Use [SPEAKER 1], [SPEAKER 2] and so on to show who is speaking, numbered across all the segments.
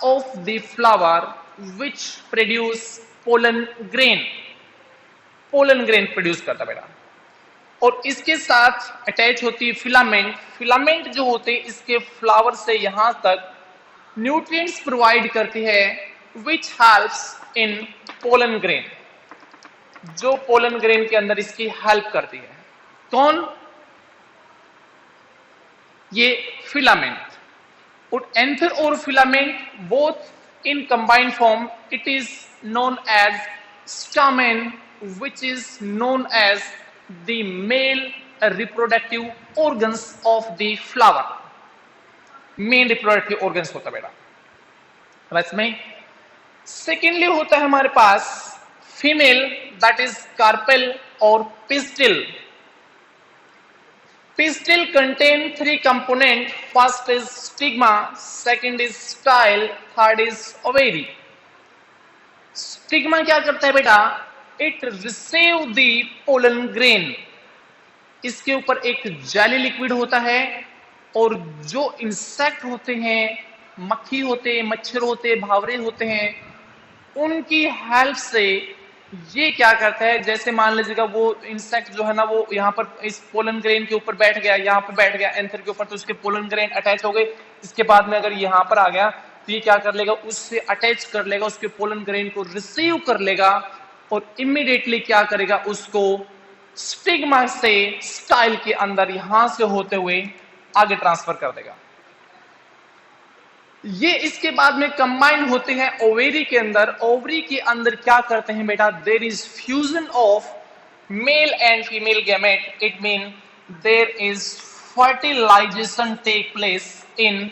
[SPEAKER 1] of the flower which produce pollen grain. Pollen grain produce करता बेटा। और इसके साथ अटैच होती है फिलामेंट। फिलामेंट जो होते हैं इसके फ्लावर से यहां तक न्यूट्रिएंट्स प्रोवाइड करती है which helps in pollen grain, जो पोलन ग्रेन के अंदर इसकी हेल्प करती है। कौन? ये फिलामेंट। और एंथर और filament both in combined form it is known as stamen which is known as the male reproductive organs of the flower. Main reproductive organs होता बेटा। समझ में? सेकेंडली होता है हमारे पास फीमेल, दैट इज कार्पेल और pistil. Pistil contain 3 component, first is stigma, second is style, third is ovary. Stigma क्या करता है बेटा? It receive the pollen grain. इसके ऊपर एक जेली लिक्विड होता है और जो इंसेक्ट होते हैं, मक्खी होते हैं, मच्छर होते हैं, भावरे होते हैं, उनकी हेल्प से ये क्या करता है, जैसे मान लीजिएगा वो इंसेक्ट जो है ना वो यहाँ पर इस पोलन ग्रेन के ऊपर बैठ गया, यहाँ पर बैठ गया एंथर के ऊपर, तो उसके पोलन ग्रेन अटैच हो गए। इसके बाद में अगर यहाँ पर आ गया तो ये क्या कर लेगा, उससे अटैच कर लेगा, उसके पोलन ग्रेन को रिसीव कर लेगा और इमीडिएटली क्या करेगा, उसको स्टिग्मा से स्टाइल के अंदर यहां से होते हुए आगे ट्रांसफर कर देगा। ये इसके बाद में कंबाइन होते हैं ओवेरी के अंदर। ओवरी के अंदर क्या करते हैं बेटा? There is fusion of male and female gamete, it mean there is fertilisation take place in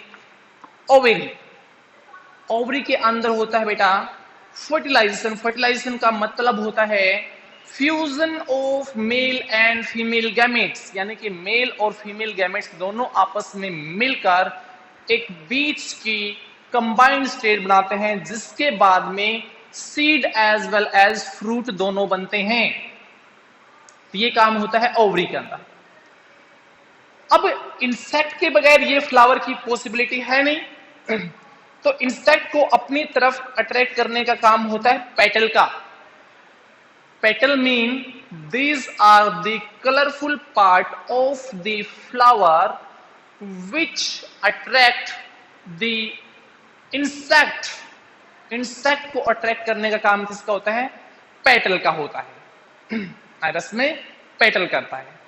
[SPEAKER 1] ovary. Ovary के अंदर होता है बेटा फर्टिलाइजेशन। फर्टिलाइजेशन का मतलब होता है fusion of male and female gametes, यानी कि मेल और फीमेल गैमेट्स दोनों आपस में मिलकर एक बीज की कंबाइंड स्टेट बनाते हैं, जिसके बाद में seed as well as fruit दोनों बनते हैं। ये काम होता है ओवरी के अंदर। अब इंसेक्ट के बगैर ये फ्लावर की पॉसिबिलिटी है नहीं, तो इंसेक्ट को अपनी तरफ अट्रैक्ट करने का काम होता है पेटल का। Petal mean these are the colourful part of the flower which attract the insect. Insect को अट्रैक्ट करने का काम किसका होता है? पेटल का होता है। आइरस में पेटल करता है।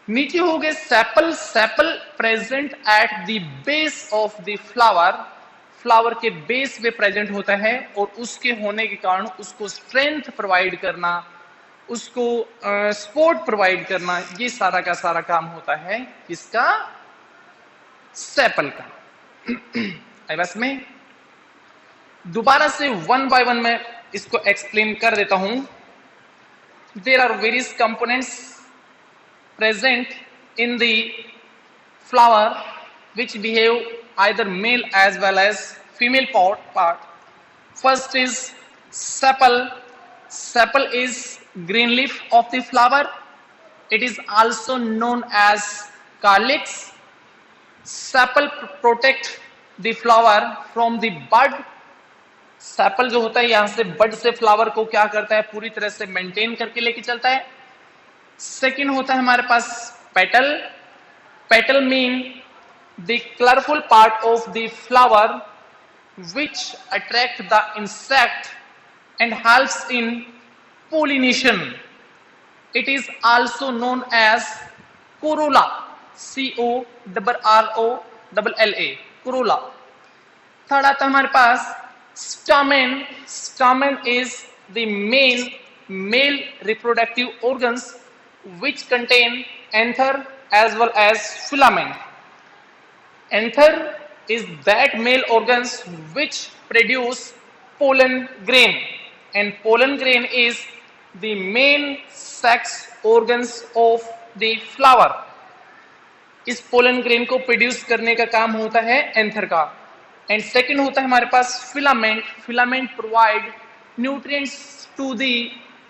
[SPEAKER 1] नीचे हो गए sepal. Sepal present at the base of the flower. Flower के बेस पे प्रेजेंट होता है और उसके होने के कारण उसको स्ट्रेंथ प्रोवाइड करना, उसको सपोर्ट प्रोवाइड करना, ये सारा का सारा काम होता है किसका? सेपल का। बस में दोबारा से वन बाय वन मैं इसको एक्सप्लेन कर देता हूं। There are various components present in the flower which behave either male as well as female part. First is sepal. Sepal is green leaf of the flower. It is also known as calyx. Sepal protect the flower from the bud. Sepal जो होता है यहां से बड से flower को क्या करता है? पूरी तरह से मेंटेन करके लेके चलता है। सेकेंड होता है हमारे पास petal. Petal mean the colourful part of the flower which attract the insect and helps in pollination. It is also known as corolla, CORROLLA, corolla. Third आता है हमारे पास stamen. Stamen is the main male reproductive organs which contain anther as well as filament. Anther is that male organs which produce pollen grain, and pollen grain is the main sex organs of the flower. इस pollen grain को produce करने का काम होता है anther का। And second होता है हमारे पास filament. Filament provide nutrients to the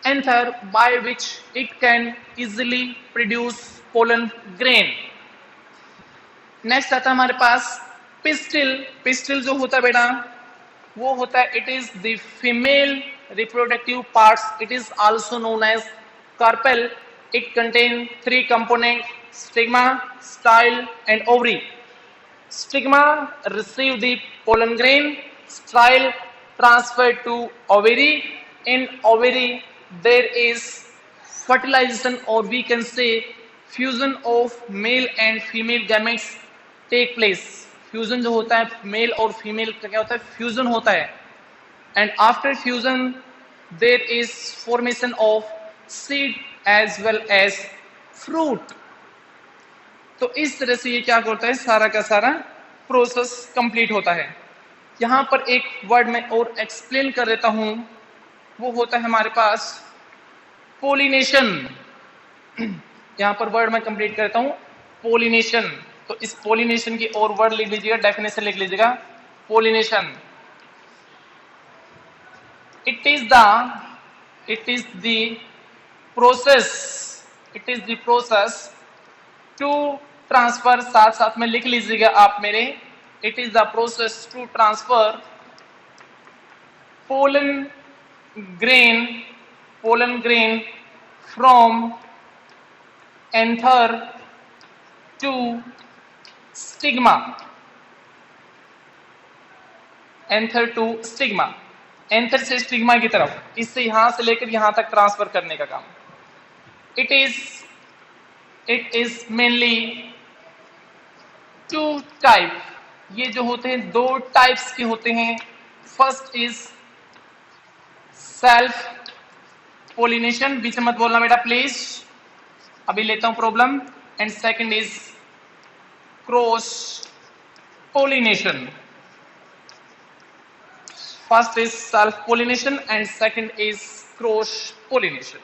[SPEAKER 1] anther by which it can easily produce pollen grain. Next आता है हमारे पास पिस्टिल, पिस्टिल जो होता है बेटा वो होता है it is the female reproductive parts, it is also known as carpel. It contain 3 component stigma, style and ovary. Stigma receive the pollen grain, style transferred to ovary. In ovary there is fertilization or we can say fusion of male and female gametes take place. Fusion जो होता है mail और female का क्या होता है, fusion होता है. And after fusion there is formation of seed as well as fruit. तो इस तरह से ये क्या करता है, सारा का सारा प्रोसेस कंप्लीट होता है. यहां पर एक वर्ड में और एक्सप्लेन कर देता हूं, वो होता है हमारे पास पोलिनेशन. यहां पर वर्ड में कंप्लीट करता हूं पोलिनेशन. तो इस पोलिनेशन की और वर्ड लिख लीजिएगा, डेफिनेशन लिख लीजिएगा. Pollination it is the process to transfer, साथ साथ में लिख लीजिएगा आप मेरे, it is the process to transfer pollen grain from anther to stigma. Anther to stigma, anther से स्टिग्मा की तरफ, इससे यहां से लेकर यहां तक ट्रांसफर करने का काम. It is mainly 2 type. ये जो होते हैं 2 टाइप्स के होते हैं. फर्स्ट इज सेल्फ पोलिनेशन, बीच में मत बोलना बेटा प्लीज, अभी लेता हूं problem. And second is cross pollination. First is self pollination and second is cross pollination.